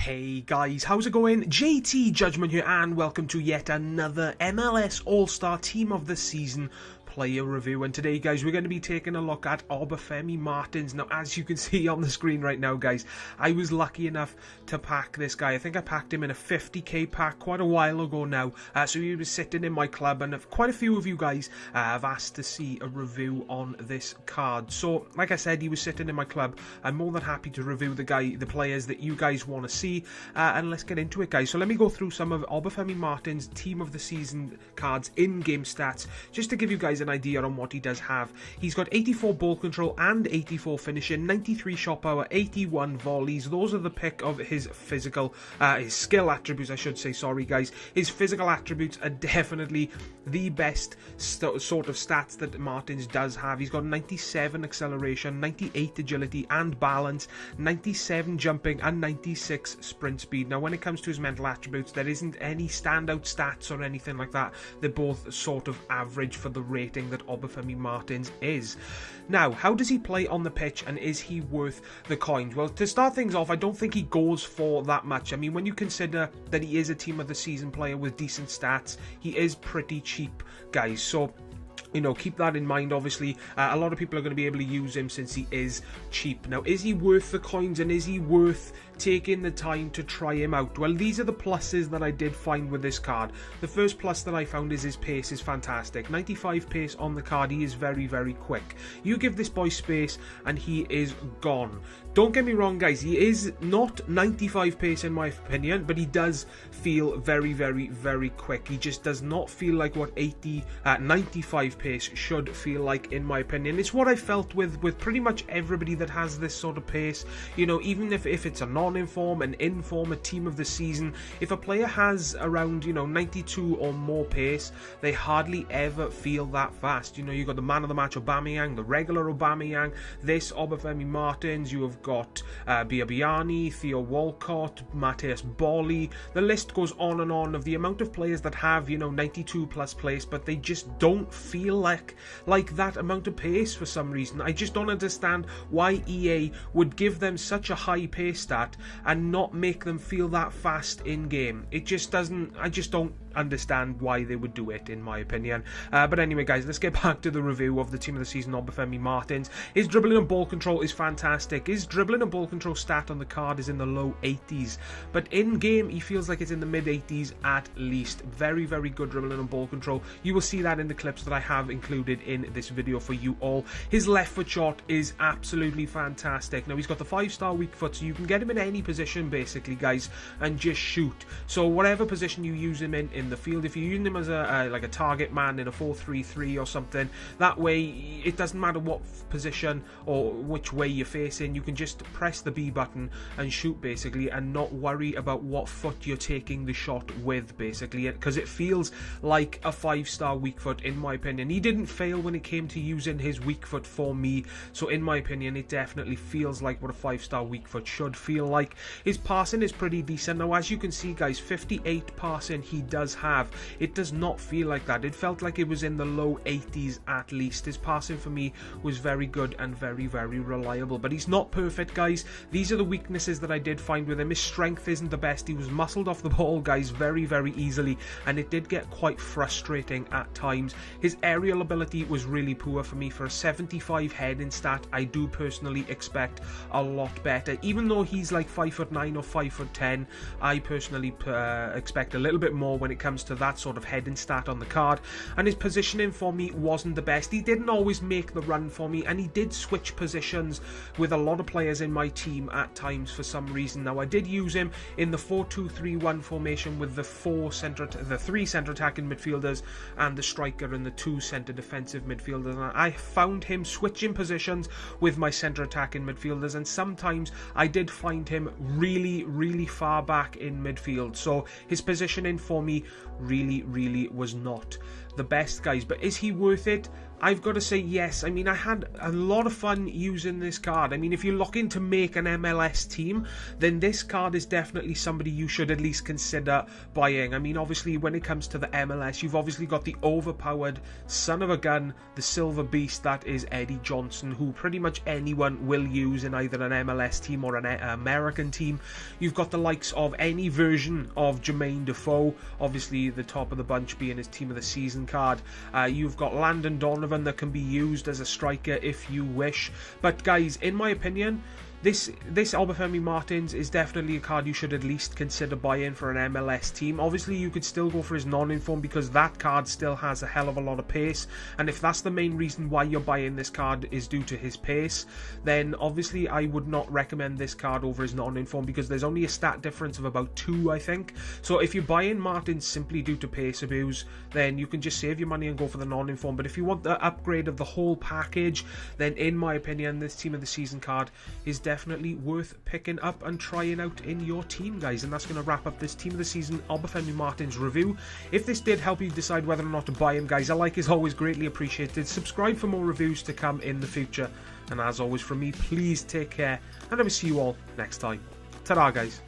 Hey guys, how's it going? JTJudgment here and welcome to yet another MLS All Star Team of the Season player review. And today guys, we're going to be taking a look at Obafemi Martins. Now as you can see on the screen right now guys, I was lucky enough to pack this guy. I think I packed him in a 50k pack quite a while ago now, so he was sitting in my club, and quite a few of you guys have asked to see a review on this card. So like I said, he was sitting in my club. I'm more than happy to review the players that you guys want to see, and let's get into it guys. So let me go through some of Obafemi Martins' Team of the Season cards in-game stats, just to give you guys an idea on what he does have. He's got 84 ball control and 84 finishing, 93 shot power, 81 volleys. Those are the pick of his his skill attributes, I should say, sorry guys. His physical attributes are definitely the best sort of stats that Martins does have. He's got 97 acceleration, 98 agility and balance, 97 jumping and 96 sprint speed. Now when it comes to his mental attributes, there isn't any standout stats or anything like that. They're both sort of average for the rating that Obafemi Martins is. Now, how does he play on the pitch, and is he worth the coins? Well, to start things off, I don't think he goes for that much. I mean, when you consider that he is a Team of the Season player with decent stats, he is pretty cheap, guys. So you know, keep that in mind. Obviously, a lot of people are going to be able to use him since he is cheap. Now, is he worth the coins, and is he worth taking the time to try him out? Well, these are the pluses that I did find with this card. The first plus that I found is his pace is fantastic. 95 pace on the card. He is very, very quick. You give this boy space and he is gone. Don't get me wrong, guys. He is not 95 pace in my opinion, but he does feel very, very, very quick. He just does not feel like what 95 pace should feel like, in my opinion. It's what I felt with pretty much everybody that has this sort of pace. You know, even if it's a non-inform, an inform, a Team of the Season, if a player has around, you know, 92 or more pace, they hardly ever feel that fast. You know, you got the man of the match Aubameyang, the regular Aubameyang, this Obafemi Martins, you have got Biabiani, Theo Walcott, Mateus Bolli. The list goes on and on of the amount of players that have, you know, 92 plus pace, but they just don't feel like that amount of pace for some reason. I just don't understand why EA would give them such a high pace stat and not make them feel that fast in game. It just doesn't, I just don't understand why they would do it, in my opinion. But anyway guys, let's get back to the review of the Team of the Season Obafemi Martins. His dribbling and ball control is fantastic. His dribbling and ball control stat on the card is in the low 80s, but in game he feels like it's in the mid 80s at least. Very, very good dribbling and ball control. You will see that in the clips that I have included in this video for you all. His left foot shot is absolutely fantastic. Now he's got the 5-star weak foot, so you can get him in any position basically guys and just shoot. So whatever position you use him in the field, if you're using him as like a target man in a 4-3-3 or something, that way it doesn't matter what position or which way you're facing, you can just press the B button and shoot basically, and not worry about what foot you're taking the shot with basically, because it feels like a 5-star weak foot, in my opinion. He didn't fail when it came to using his weak foot for me, so in my opinion it definitely feels like what a 5-star weak foot should feel like. His passing is pretty decent. Now as you can see guys, 58 passing he does have. It does not feel like that. It felt like it was in the low 80s at least. His passing for me was very good and very, very reliable, but he's not perfect guys. These are the weaknesses that I did find with him. His strength isn't the best. He was muscled off the ball guys very, very easily, and it did get quite frustrating at times. His aerial ability was really poor for me. For a 75 heading stat, I do personally expect a lot better. Even though he's like 5'9" or 5'10", I personally expect a little bit more when it comes to that sort of heading stat on the card. And his positioning for me wasn't the best. He didn't always make the run for me, and he did switch positions with a lot of players in my team at times for some reason. Now I did use him in the 4-2-3-1 formation with the 3 centre attacking midfielders and the striker and the 2 centre defensive midfielders, and I found him switching positions with my centre attacking midfielders, and sometimes I did find him really, really far back in midfield. So his positioning for me really, really was not the best guys. But is he worth it? I've got to say yes. I mean, I had a lot of fun using this card. I mean, if you're looking to make an MLS team, then this card is definitely somebody you should at least consider buying. I mean, obviously, when it comes to the MLS, you've obviously got the overpowered son of a gun, the silver beast that is Eddie Johnson, who pretty much anyone will use in either an MLS team or an American team. You've got the likes of any version of Jermaine Defoe, obviously the top of the bunch being his team of the season card. You've got Landon Donovan that can be used as a striker if you wish. But guys, in my opinion, this Obafemi Martins is definitely a card you should at least consider buying for an MLS team. Obviously, you could still go for his non-inform because that card still has a hell of a lot of pace. And if that's the main reason why you're buying this card is due to his pace, then obviously I would not recommend this card over his non-inform because there's only a stat difference of about 2, I think. So if you're buying Martins simply due to pace abuse, then you can just save your money and go for the non-inform. But if you want the upgrade of the whole package, then in my opinion, this team of the season card is definitely worth picking up and trying out in your team, guys. And that's going to wrap up this team of the season Obafemi Martins review. If this did help you decide whether or not to buy him, guys, a like is always greatly appreciated. Subscribe for more reviews to come in the future. And as always from me, please take care, and I will see you all next time. Ta-ra, guys.